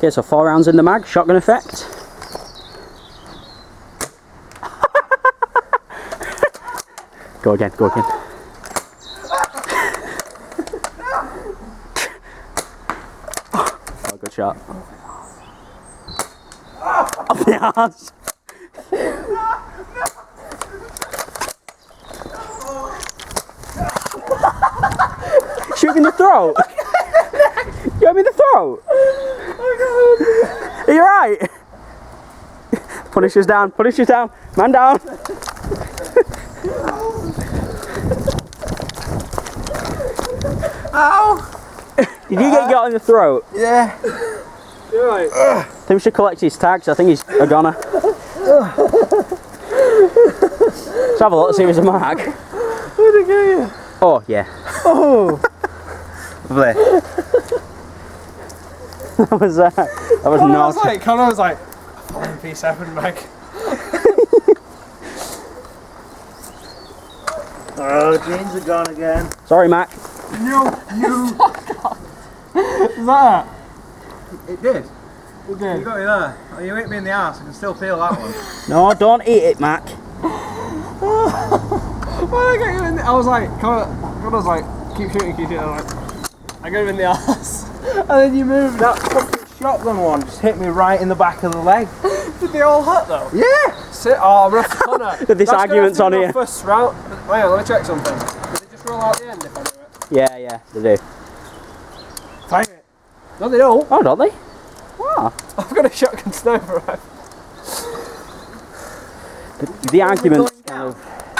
Okay, so 4 rounds in the mag, shotgun effect. Go again, go again. Oh, good shot. Up the arse. Shoot me in the throat. You got me in the throat. Are you right? Punisher's down, Punisher's down. Man down. Ow! Did you get got in the throat? Yeah. You're right. Tim should collect his tags. I think he's a goner. Let's have a look, see if it's a mark. Where'd it go you? Oh, yeah. Oh! Lovely. That was not. Connor was like, MP7 mag. Oh, jeans are gone again. Sorry, Mac. You. Is that It did. it? It did. You got me there. Oh, you hit me in the arse. I can still feel that one. No, don't eat it, Mac. Why did I get you in the... I was like, Connor was like, keep shooting. I was like, I got him in the arse. And then you moved. That fucking shotgun one just hit me right in the back of the leg. Did they all hurt though? Yeah! Sit. Oh, rough Connor. This argument's on here. First round. Wait on, let me check something. Did it just roll out the end if I do it? Yeah, they do. Fire it. No, they don't. Oh, don't they? Ah. I've got a shotgun sniper rifle. The argument's kind of...